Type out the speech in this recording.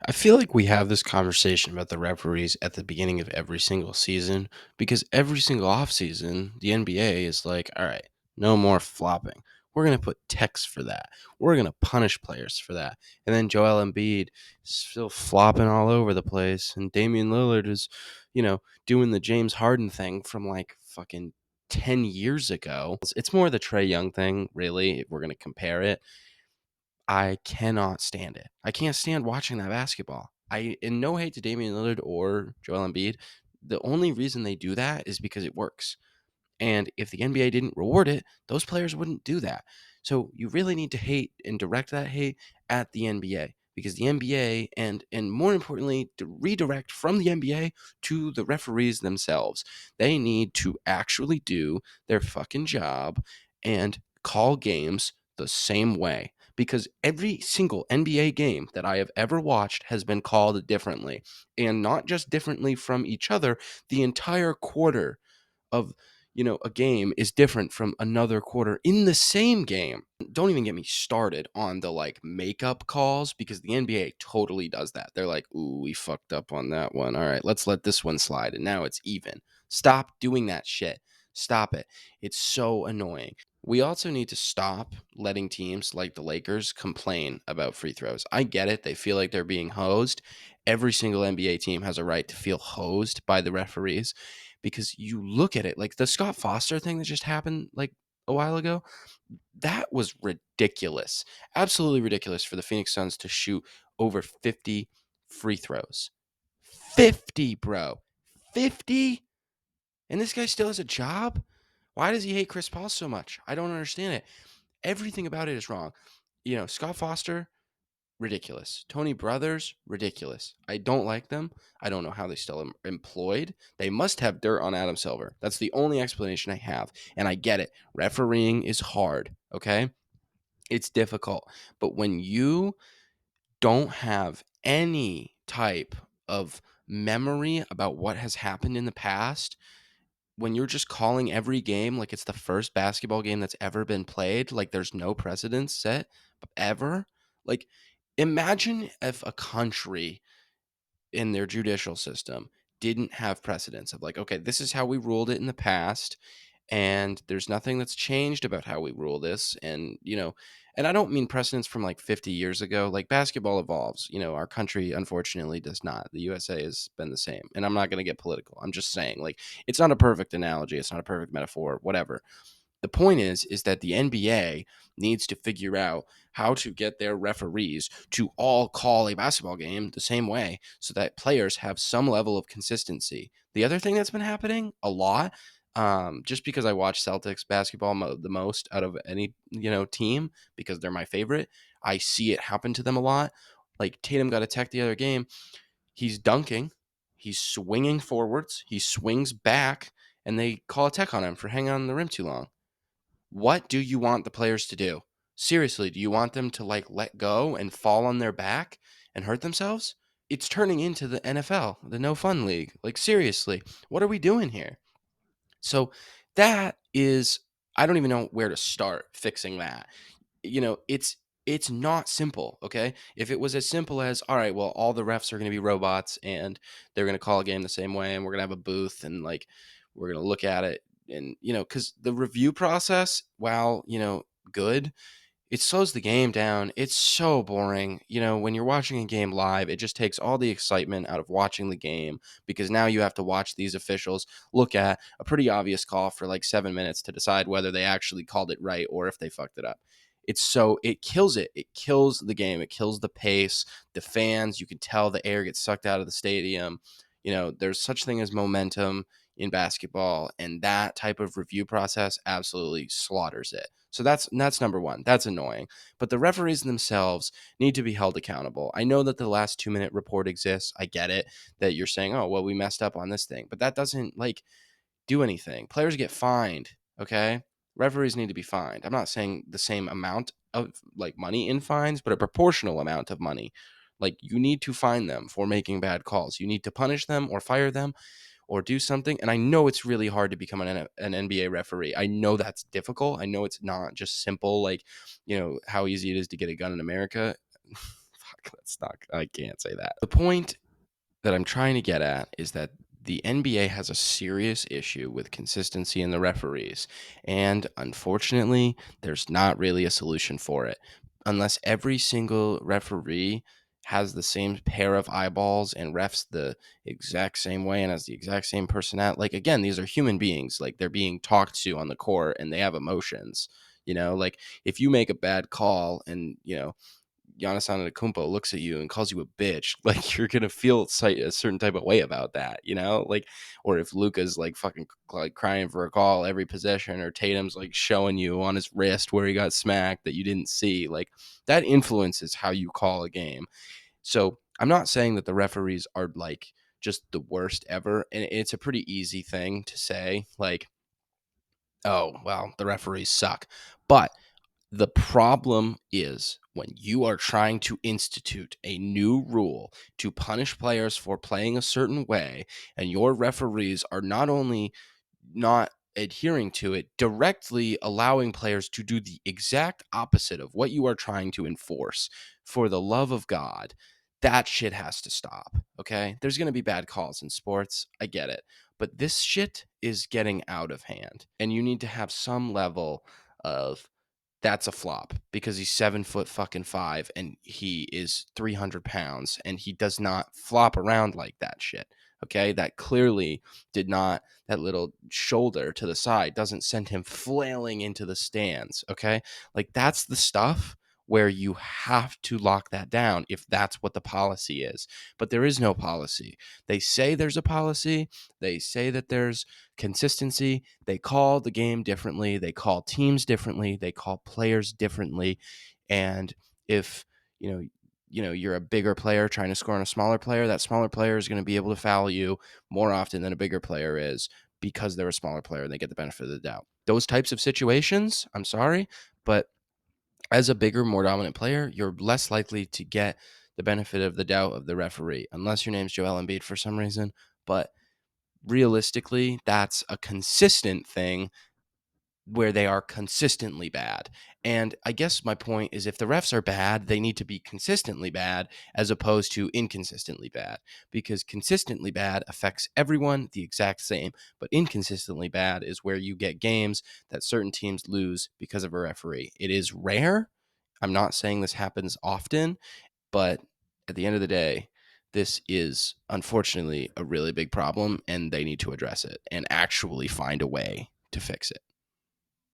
I feel like we have this conversation about the referees at the beginning of every single season because every single offseason, the NBA is like, all right, no more flopping. We're going to put techs for that. We're going to punish players for that. And then Joel Embiid is still flopping all over the place. And Damian Lillard is, doing the James Harden thing from like fucking 10 years ago. It's more the Trey Young thing, really, if we're going to compare it. I cannot stand it. I can't stand watching that basketball. In no hate to Damian Lillard or Joel Embiid, the only reason they do that is because it works. And if the NBA didn't reward it, those players wouldn't do that. So you really need to hate and direct that hate at the NBA because the NBA and more importantly, to redirect from the NBA to the referees themselves. They need to actually do their fucking job and call games the same way because every single NBA game that I have ever watched has been called differently, and not just differently from each other. The entire quarter of a game is different from another quarter in the same game. Don't even get me started on the like makeup calls because the NBA totally does that. They're like, "Ooh, we fucked up on that one. All right, let's let this one slide and now it's even." Stop doing that shit. Stop it. It's so annoying. We also need to stop letting teams like the Lakers complain about free throws. I get it. They feel like they're being hosed. Every single NBA team has a right to feel hosed by the referees because you look at it like the Scott Foster thing that just happened like a while ago. That was ridiculous. Absolutely ridiculous for the Phoenix Suns to shoot over 50 free throws. 50, bro. 50? And this guy still has a job? Why does he hate Chris Paul so much? I don't understand it. Everything about it is wrong. Scott Foster, ridiculous. Tony Brothers, ridiculous. I don't like them. I don't know how they still employed. They must have dirt on Adam Silver. That's the only explanation I have. And I get it. Refereeing is hard, okay? It's difficult. But when you don't have any type of memory about what has happened in the past, when you're just calling every game like it's the first basketball game that's ever been played, like there's no precedence set ever, like imagine if a country in their judicial system didn't have precedence of like, okay, this is how we ruled it in the past, and there's nothing that's changed about how we rule this. And and I don't mean precedence from like 50 years ago. Like basketball evolves. Our country unfortunately does not. The USA has been the same. And I'm not going to get political. I'm just saying, like, it's not a perfect analogy, it's not a perfect metaphor, whatever. The point is that the NBA needs to figure out how to get their referees to all call a basketball game the same way so that players have some level of consistency. The other thing that's been happening a lot, just because I watch Celtics basketball the most out of any team because they're my favorite, I see it happen to them a lot. Like Tatum got a tech the other game. He's dunking, he's swinging forwards, he swings back, and they call a tech on him for hanging on the rim too long. What do you want the players to do? Seriously, do you want them to like let go and fall on their back and hurt themselves? It's turning into the NFL, the no fun league. Like seriously, what are we doing here? So that is, I don't even know where to start fixing that. It's not simple, okay? If it was as simple as, all right, well, all the refs are going to be robots and they're going to call a game the same way and we're going to have a booth and like we're going to look at it and cuz the review process, while, good, it slows the game down. It's so boring. When you're watching a game live, it just takes all the excitement out of watching the game because now you have to watch these officials look at a pretty obvious call for like 7 minutes to decide whether they actually called it right or if they fucked it up. It kills it. It kills the game. It kills the pace. The fans, you can tell the air gets sucked out of the stadium. There's such thing as momentum in basketball, and that type of review process absolutely slaughters it. So that's number one. That's annoying. But the referees themselves need to be held accountable. I know that the last 2 minute report exists. I get it that you're saying, oh, well, we messed up on this thing, but that doesn't like do anything. Players get fined, okay? Referees need to be fined. I'm not saying the same amount of like money in fines, but a proportional amount of money. Like you need to fine them for making bad calls. You need to punish them or fire them or do something. And I know it's really hard to become an NBA referee. I know that's difficult. I know it's not just simple, like, how easy it is to get a gun in America. That's not. I can't say that. The point that I'm trying to get at is that the NBA has a serious issue with consistency in the referees. And unfortunately, there's not really a solution for it. Unless every single referee has the same pair of eyeballs and refs the exact same way and has the exact same personality. Like, again, these are human beings. Like, they're being talked to on the court and they have emotions. Like if you make a bad call and, Giannis Antetokounmpo looks at you and calls you a bitch, like you're gonna feel a certain type of way about that, like, or if Luka's like fucking like crying for a call every possession, or Tatum's like showing you on his wrist where he got smacked that you didn't see, like that influences how you call a game. So I'm not saying that the referees are like just the worst ever, and it's a pretty easy thing to say, like, oh well, the referees suck, but the problem is when you are trying to institute a new rule to punish players for playing a certain way, and your referees are not only not adhering to it, directly allowing players to do the exact opposite of what you are trying to enforce. For the love of God, that shit has to stop. Okay. There's going to be bad calls in sports. I get it. But this shit is getting out of hand. And you need to have some level of that's a flop because he's 7 foot fucking 5 and he is 300 pounds and he does not flop around like that shit. Okay. That clearly did not, that little shoulder to the side doesn't send him flailing into the stands. Okay. Like that's the stuff where you have to lock that down if that's what the policy is. But there is no policy. They say there's a policy. They say that there's consistency. They call the game differently. They call teams differently. They call players differently. And if, you're a bigger player trying to score on a smaller player, that smaller player is going to be able to foul you more often than a bigger player is because they're a smaller player and they get the benefit of the doubt. Those types of situations, I'm sorry, but as a bigger, more dominant player, you're less likely to get the benefit of the doubt of the referee, unless your name's Joel Embiid for some reason. But realistically, that's a consistent thing where they are consistently bad. And I guess my point is if the refs are bad, they need to be consistently bad as opposed to inconsistently bad, because consistently bad affects everyone the exact same. But inconsistently bad is where you get games that certain teams lose because of a referee. It is rare. I'm not saying this happens often, but at the end of the day, this is unfortunately a really big problem and they need to address it and actually find a way to fix it.